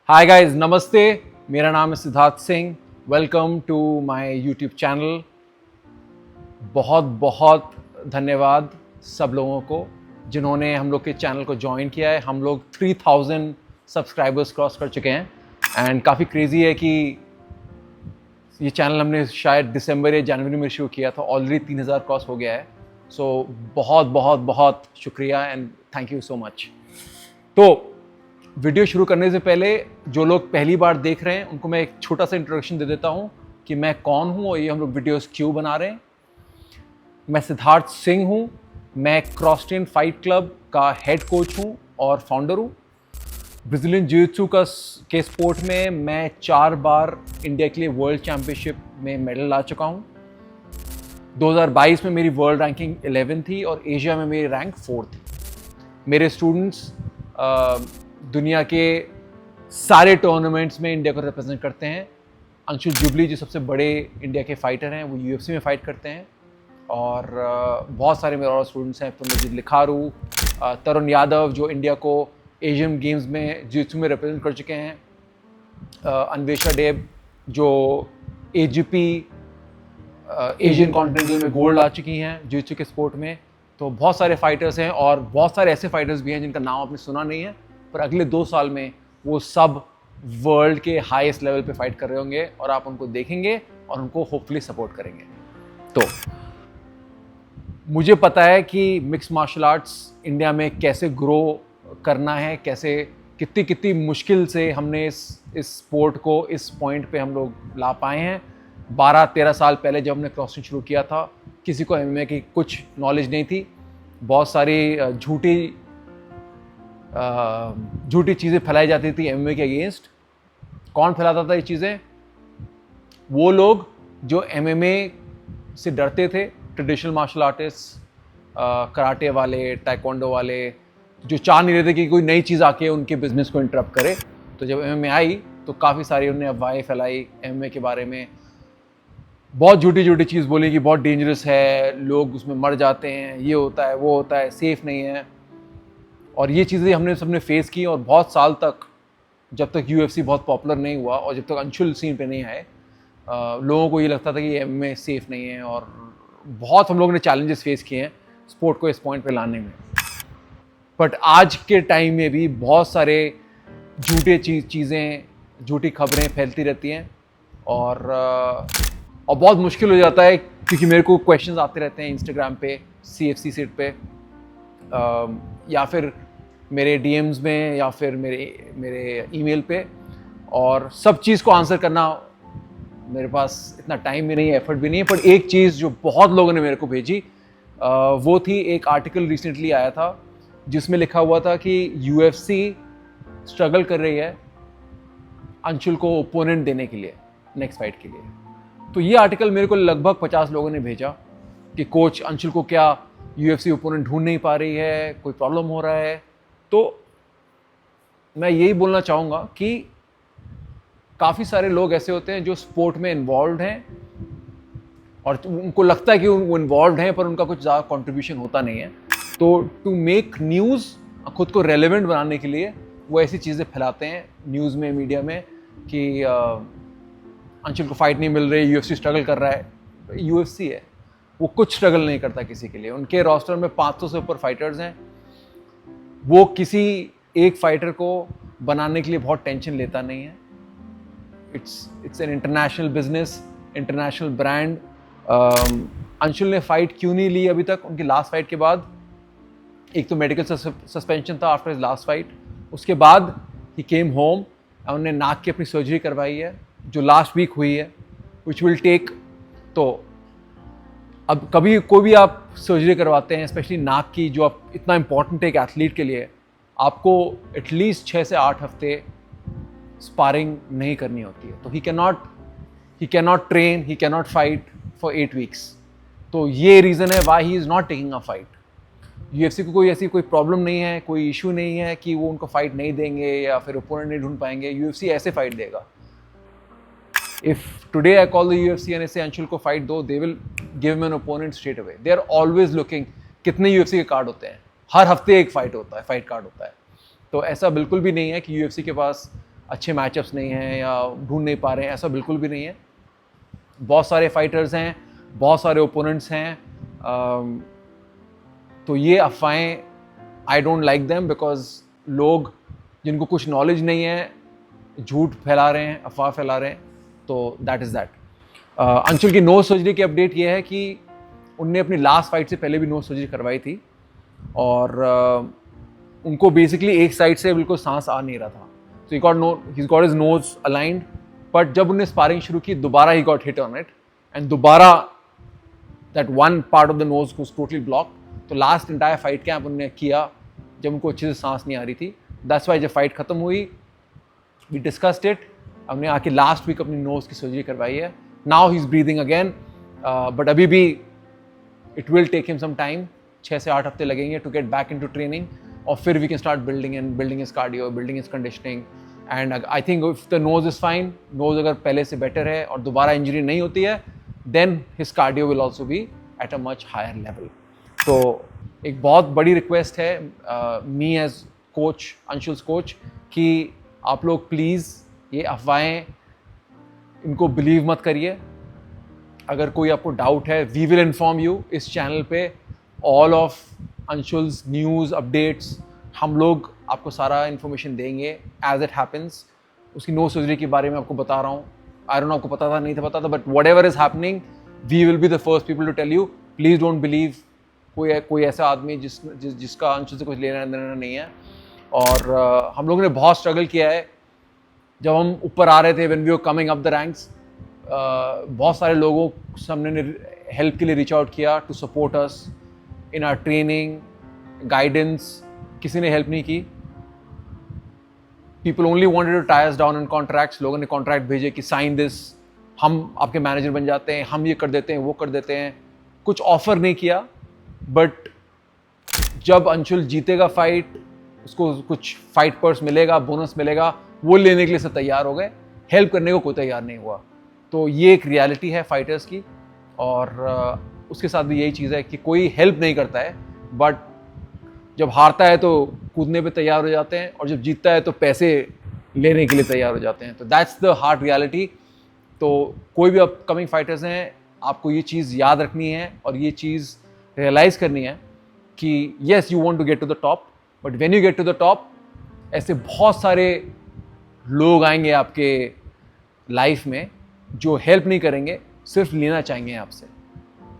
Hi guys, नमस्ते। मेरा नाम है Siddharth Singh. Welcome to my YouTube channel. बहुत बहुत धन्यवाद सब लोगों को जिन्होंने हम लोग के चैनल को ज्वाइन किया है। हम लोग 3000 सब्सक्राइबर्स क्रॉस कर चुके हैं एंड काफ़ी क्रेज़ी है कि ये चैनल हमने शायद दिसंबर या जनवरी में शुरू किया था, ऑलरेडी 3000 क्रॉस हो गया है। सो बहुत बहुत बहुत शुक्रिया and thank you so much. तो वीडियो शुरू करने से पहले जो लोग पहली बार देख रहे हैं उनको मैं एक छोटा सा इंट्रोडक्शन दे देता हूं कि मैं कौन हूं और ये हम लोग वीडियोस क्यों बना रहे हैं। मैं सिद्धार्थ सिंह हूं। मैं क्रॉस ट्रेन फाइट क्लब का हेड कोच हूं और फाउंडर हूं। ब्राज़ीलियन जिu-जित्सु के स्पोर्ट में मैं 4 बार इंडिया के लिए वर्ल्ड चैम्पियनशिप में मेडल ला चुका हूं। 2022 में मेरी वर्ल्ड रैंकिंग 11 थी और एशिया में मेरी रैंक 4 थी। मेरे स्टूडेंट्स दुनिया के सारे टूर्नामेंट्स में इंडिया को रिप्रेजेंट करते हैं। अंशुल जुबली जो सबसे बड़े इंडिया के फाइटर हैं वो यूएफसी में फ़ाइट करते हैं और बहुत सारे मेरे और स्टूडेंट्स हैं। तो मुझे लिखारू, तरुण यादव जो इंडिया को एशियन गेम्स में जिu-जित्सु में रिप्रेजेंट कर चुके हैं, अन्वेषा डेब जो एजीपी एशियन कॉन्टिनेंटल में गोल्ड ला चुकी हैं जिu-जित्सु के स्पोर्ट में। तो बहुत सारे फाइटर्स हैं और बहुत सारे ऐसे फाइटर्स भी हैं जिनका नाम आपने सुना नहीं है, पर अगले 2 साल में वो सब वर्ल्ड के हाईएस्ट लेवल पे फाइट कर रहे होंगे और आप उनको देखेंगे और उनको होपफुली सपोर्ट करेंगे। तो मुझे पता है कि मिक्स मार्शल आर्ट्स इंडिया में कैसे ग्रो करना है, कैसे कितनी मुश्किल से हमने इस स्पोर्ट को इस पॉइंट पे हम लोग ला पाए हैं। 12-13 साल पहले जब हमने क्रॉसिंग शुरू किया था किसी को एमएमए की कुछ नॉलेज नहीं थी। बहुत सारी झूठी चीज़ें फैलाई जाती थी एमएमए के अगेंस्ट। कौन फैलाता था ये चीज़ें? वो लोग जो एमएमए से डरते थे, ट्रेडिशनल मार्शल आर्टिस्ट, कराटे वाले, टाइकोंडो वाले, जो चाह नहीं रहे थे कि कोई नई चीज़ आके उनके बिजनेस को इंटरप्ट करे। तो जब एमएमए आई तो काफ़ी सारी उन्होंने अफवाहें फैलाई एमएमए के बारे में। बहुत झूठी चीज़ बोली कि बहुत डेंजरस है, लोग उसमें मर जाते हैं, ये होता है, वो होता है, सेफ़ नहीं है। और ये चीज़ें हमने सबने फेस की और बहुत साल तक, जब तक यूएफसी बहुत पॉपुलर नहीं हुआ और जब तक अंशुल सीन पे नहीं आए, लोगों को ये लगता था कि एमएमए सेफ़ नहीं है और बहुत हम लोगों ने चैलेंजेस फेस किए हैं स्पोर्ट को इस पॉइंट पे लाने में। बट आज के टाइम में भी बहुत सारे चीज़ें, झूठी खबरें फैलती रहती हैं और बहुत मुश्किल हो जाता है क्योंकि मेरे को क्वेश्चंस आते रहते हैं इंस्टाग्राम पे, सीएफसी सीट पे, या फिर मेरे डीएम्स में या फिर मेरे ईमेल पे, और सब चीज़ को आंसर करना मेरे पास इतना टाइम भी नहीं है, एफर्ट भी नहीं है। पर एक चीज़ जो बहुत लोगों ने मेरे को भेजी वो थी, एक आर्टिकल रिसेंटली आया था जिसमें लिखा हुआ था कि यूएफसी स्ट्रगल कर रही है अंशुल को ओपोनेंट देने के लिए नेक्स्ट फाइट के लिए। तो ये आर्टिकल मेरे को लगभग 50 लोगों ने भेजा कि कोच अंशुल को क्या यूएफसी ओपोनेंट ढूंढ नहीं पा रही है, कोई प्रॉब्लम हो रहा है। तो मैं यही बोलना चाहूँगा कि काफ़ी सारे लोग ऐसे होते हैं जो स्पोर्ट में इन्वॉल्व हैं और उनको लगता है कि वो इन्वॉल्व हैं पर उनका कुछ ज़्यादा कंट्रीब्यूशन होता नहीं है। तो टू मेक न्यूज़, खुद को रेलेवेंट बनाने के लिए वो ऐसी चीज़ें फैलाते हैं न्यूज़ में, मीडिया में कि अंशुल को फाइट नहीं मिल रही, यूएफसी स्ट्रगल कर रहा है। यूएफसी है, वो कुछ स्ट्रगल नहीं करता किसी के लिए। उनके रोस्टर में 500 से ऊपर फाइटर्स हैं। वो किसी एक फाइटर को बनाने के लिए बहुत टेंशन लेता नहीं है। It's an international business, international brand. Anshul ने फाइट क्यों नहीं ली अभी तक? उनकी लास्ट फाइट के बाद एक तो मेडिकल सस्पेंशन था आफ्टर हिज लास्ट फाइट, उसके बाद ही केम होम, उन्होंने नाक की अपनी सर्जरी करवाई है जो लास्ट वीक हुई है, विच विल टेक। तो अब कभी कोई भी आप सर्जरी करवाते हैं, स्पेशली नाक की, जो आप इतना इंपॉर्टेंट है एक एथलीट के लिए, आपको एटलीस्ट 6 से 8 हफ्ते स्पारिंग नहीं करनी होती है। तो he can not train, he can not fight for 8 weeks. तो ये रीज़न है why he is not taking a fight. UFC को कोई ऐसी कोई प्रॉब्लम नहीं है, कोई इशू नहीं है कि वो उनको फाइट नहीं देंगे या फिर ओपोनेंट नहीं ढूंढ पाएंगे। यूएफसी ऐसे फाइट देगा। If today I call the UFC and I say Anshul को फाइट दो, they will give me an opponent straight away. They are always looking। कितने UFC के कार्ड होते हैं? हर हफ्ते एक फाइट होता है, फाइट कार्ड होता है। तो ऐसा बिल्कुल भी नहीं है कि UFC के पास अच्छे मैचअप्स नहीं हैं या ढूंढ नहीं पा रहे हैं, ऐसा बिल्कुल भी नहीं है। बहुत सारे फाइटर्स हैं, बहुत सारे ओपोनेंट्स हैं। तो ये अफवाहें I don't like them, because लोग जिनको कुछ नॉलेज नहीं है झूठ फैला रहे हैं, अफवाह फैला रहे हैं। तो दैट इज़ दैट। अंशुल की नोज सर्जरी की अपडेट ये है कि उनने अपनी लास्ट फाइट से पहले भी नोज सर्जरी करवाई थी और उनको बेसिकली एक साइड से बिल्कुल सांस आ नहीं रहा था। So he's got his nose aligned, but जब उन्हें स्पारिंग शुरू की दोबारा he got hit on it and दोबारा that one part of the nose was totally blocked। तो लास्ट इंटायर फाइट कैंप उन्होंने किया जब उनको अच्छे से सांस नहीं आ रही थी। That's why जब फाइट खत्म हुई we discussed it, हमने आके लास्ट वीक अपनी नोज की सर्जरी करवाई है। Now he's breathing again, but अभी भी it will take him some time, 6 से 8 हफ्ते लगेंगे to get back into training। और फिर we can start building his cardio, building his conditioning, and I think if the nose is fine, nose अगर पहले से better है और दोबारा इंजरी नहीं होती है, then his cardio will also be at a much higher level। तो एक बहुत बड़ी रिक्वेस्ट है me as coach, अंशुल्स कोच, कि आप लोग प्लीज़ ये अफवाहें इनको बिलीव मत करिए। अगर कोई आपको डाउट है, we will inform you इस चैनल पे all of अंशुल्स न्यूज़ अपडेट्स, हम लोग आपको सारा इन्फॉर्मेशन देंगे एज इट हैपन्स। उसकी नोज सर्जरी के बारे में आपको बता रहा हूँ। आई डोंट नो आपको पता था नहीं था पता था, but whatever is happening we will be the first people to tell you. Please don't believe कोई ऐसा आदमी जिसका अंशुल से कुछ लेना देना नहीं है। और हम लोगों ने बहुत स्ट्रगल किया है जब हम ऊपर आ रहे थे, when we were coming up the ranks. बहुत सारे लोगों से हमने हेल्प के लिए रीच आउट किया to support us in our training, guidance. किसी ने हेल्प नहीं की। People only wanted to tie us down in contracts. लोगों ने कॉन्ट्रैक्ट भेजे कि साइन दिस, हम आपके मैनेजर बन जाते हैं, हम ये कर देते हैं, वो कर देते हैं। कुछ ऑफर नहीं किया, बट जब अंशुल जीतेगा फाइट, उसको कुछ फाइट पर्स मिलेगा, बोनस मिलेगा, वो लेने के लिए सब तैयार हो गए। हेल्प करने को कोई तैयार नहीं हुआ। तो ये एक रियलिटी है फाइटर्स की। और उसके साथ भी यही चीज़ है कि कोई हेल्प नहीं करता है, बट जब हारता है तो कूदने पे तैयार हो जाते हैं और जब जीतता है तो पैसे लेने के लिए तैयार हो जाते हैं। तो दैट्स द हार्ड रियलिटी। तो कोई भी अपकमिंग फाइटर्स हैं, आपको ये चीज़ याद रखनी है और ये चीज़ रियलाइज़ करनी है कि yes you want to get to the top, but when you get to the top ऐसे बहुत सारे लोग आएंगे आपके लाइफ में जो हेल्प नहीं करेंगे, सिर्फ लेना चाहेंगे आपसे।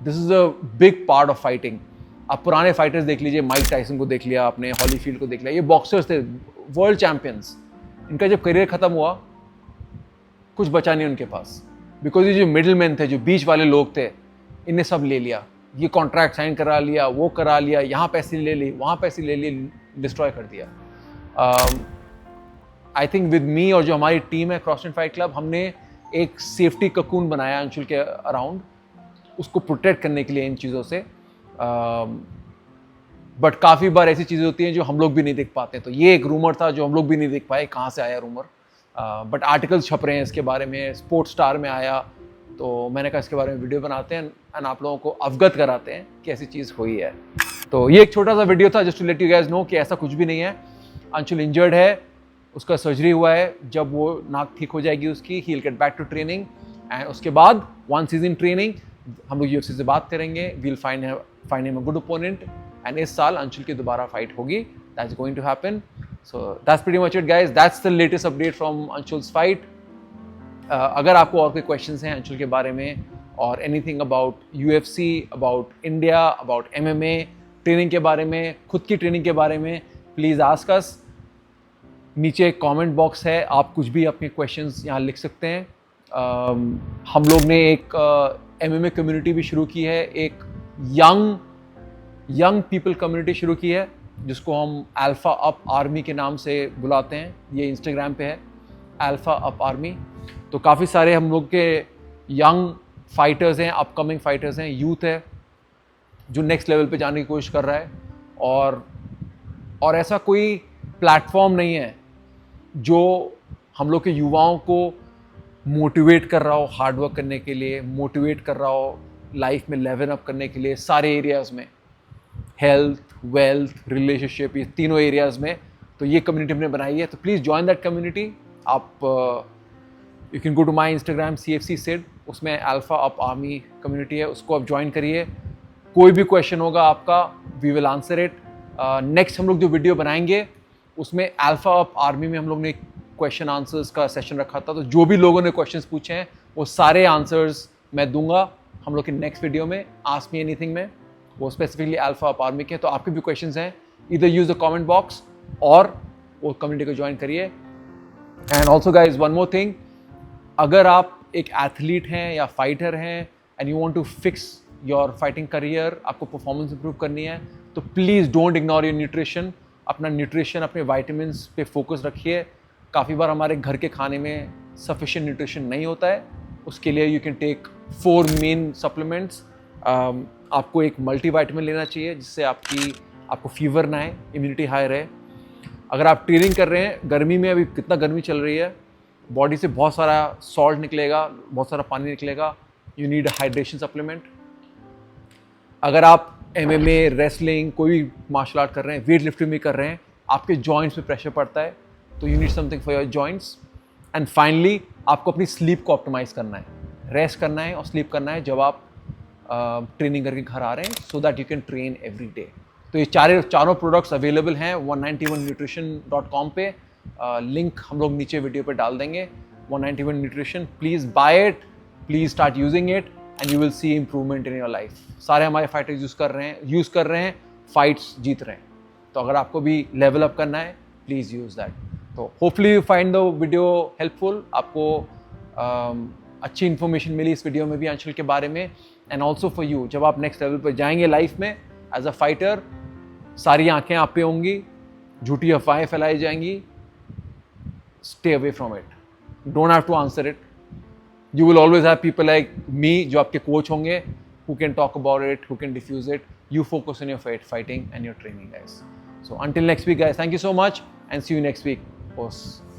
This is a big part of fighting. आप पुराने फाइटर्स देख लीजिए, माइक टाइसन को देख लिया आपने, हॉलीफील्ड को देख लिया, ये बॉक्सर्स थे, वर्ल्ड चैंपियंस। इनका जब करियर ख़त्म हुआ कुछ बचा नहीं उनके पास, बिकॉज ये जो मिडिल मैन थे, जो बीच वाले लोग थे, इन्हें सब ले लिया। ये कॉन्ट्रैक्ट साइन करा लिया, वो करा लिया, यहाँ पैसे ले ली, वहाँ पैसे ले लिए, डिस्ट्रॉय कर दिया। आई थिंक विद मी और जो हमारी टीम है क्रॉसटेन फाइट क्लब, हमने एक सेफ्टी ककून बनाया अंशुल के अराउंड, उसको प्रोटेक्ट करने के लिए इन चीज़ों से। बट काफ़ी बार ऐसी चीज़ें होती हैं जो हम लोग भी नहीं देख पाते। तो ये एक रूमर था जो हम लोग भी नहीं देख पाए, कहाँ से आया रूमर। बट आर्टिकल्स छप रहे हैं इसके बारे में, स्पोर्ट्स स्टार में आया, तो मैंने कहा इसके बारे में वीडियो बनाते हैं एंड आप लोगों को अवगत कराते हैं कि ऐसी चीज़ हुई है। तो ये एक छोटा सा वीडियो था just to let you guys know कि ऐसा कुछ भी नहीं है। अंशुल इंजर्ड है, उसका सर्जरी हुआ है, जब वो नाक ठीक हो जाएगी उसकी, he will get back to training and उसके बाद वंस इज इन ट्रेनिंग हम लोग यूएफसी से बात करेंगे, we will find him a good opponent and इस साल अंशुल की दोबारा फाइट होगी, that's going to happen. So that's pretty much it guys, that's the latest update from Anshul's fight. अगर आपको और कोई क्वेश्चंस हैं अंशुल के बारे में और anything about UFC, about India, about MMA training के बारे में, खुद की ट्रेनिंग के बारे में, प्लीज़ आस्क अस। नीचे एक कमेंट बॉक्स है, आप कुछ भी अपने क्वेश्चंस यहाँ लिख सकते हैं। हम लोग ने एक एमएमए कम्युनिटी भी शुरू की है, एक यंग पीपल कम्युनिटी शुरू की है जिसको हम अल्फा अप आर्मी के नाम से बुलाते हैं। ये इंस्टाग्राम पे है, अल्फा अप आर्मी। तो काफ़ी सारे हम लोग के यंग फाइटर्स हैं, अपकमिंग फाइटर्स हैं, यूथ है जो नेक्स्ट लेवल पे जाने की कोशिश कर रहा है। और ऐसा कोई प्लेटफॉर्म नहीं है जो हम लोग के युवाओं को मोटिवेट कर रहा हो हार्ड वर्क करने के लिए, मोटिवेट कर रहा हो लाइफ में लेवल अप करने के लिए, सारे एरियाज़ में, हेल्थ, वेल्थ, रिलेशनशिप, ये तीनों एरियाज़ में। तो ये कम्युनिटी हमने बनाई है, तो प्लीज़ ज्वाइन दैट कम्युनिटी आप you can go to my Instagram CFC Sid, उसमें अल्फा अप आर्मी कम्युनिटी है, उसको आप ज्वाइन करिए। कोई भी क्वेश्चन होगा आपका, we will answer it. Next हम लोग जो वीडियो बनाएंगे उसमें अल्फा अप आर्मी में हम लोग ने क्वेश्चन आंसर्स का सेशन रखा था, तो जो भी लोगों ने क्वेश्चंस पूछे हैं वो सारे आंसर्स मैं दूंगा हम लोग के नेक्स्ट वीडियो में, आस्क मी एनीथिंग में, वो स्पेसिफिकली अल्फा अप आर्मी के। तो आपके भी क्वेश्चंस हैं, इधर यूज द कमेंट बॉक्स और वो कम्युनिटी को ज्वाइन करिए। And also guys one more thing, अगर आप एक एथलीट हैं या फाइटर हैं and you want to fix your fighting career, आपको परफॉर्मेंस इंप्रूव करनी है, तो please don't ignore your nutrition. अपना न्यूट्रिशन, अपने वाइटामिन्स पे फोकस रखिए। काफ़ी बार हमारे घर के खाने में सफिशिएंट न्यूट्रिशन नहीं होता है, उसके लिए you can take 4 main supplements. आपको एक मल्टीविटामिन लेना चाहिए जिससे आपको फीवर ना आए, इम्यूनिटी हाई रहे। अगर आप ट्रेनिंग कर रहे हैं, गर्मी में अभी कितना गर्मी चल रही है, बॉडी से बहुत सारा सॉल्ट निकलेगा, बहुत सारा पानी निकलेगा, यू नीड हाइड्रेशन सप्लीमेंट। अगर आप MMA, रेसलिंग, कोई भी मार्शल आर्ट कर रहे हैं, वेट लिफ्टिंग भी कर रहे हैं, आपके जॉइंट्स पे प्रेशर पड़ता है, तो you need something for your joints. And finally आपको अपनी स्लीप को ऑप्टिमाइज करना है, रेस्ट करना है और स्लीप करना है जब आप ट्रेनिंग करके घर आ रहे हैं, so that you can train every day. तो ये चारों प्रोडक्ट्स अवेलेबल हैं 191nutrition.com पे। लिंक हम लोग नीचे वीडियो पे डाल देंगे। 191 nutrition, please buy it, please start using it and you will see improvement in your life. सारे हमारे फाइटर्स यूज़ कर रहे हैं, फाइट्स जीत रहे हैं। तो अगर आपको भी लेवल अप करना है, प्लीज़ यूज़ दैट। तो hopefully you find the video helpful. आपको अच्छी इन्फॉर्मेशन मिली इस वीडियो में भी अंशुल के बारे में, एंड ऑल्सो फॉर यू, जब आप नेक्स्ट लेवल पर जाएंगे लाइफ में एज अ फाइटर, सारी आंखें आप पे होंगी, झूठी अफवाहें फैलाई जाएंगी, stay away from it. Don't have to answer it. You will always have people like me जो आपके कोच होंगे, who can talk about it, who can diffuse it. You focus on your fighting and your training, guys. So until next week, guys, thank you so much and see you next week. Post.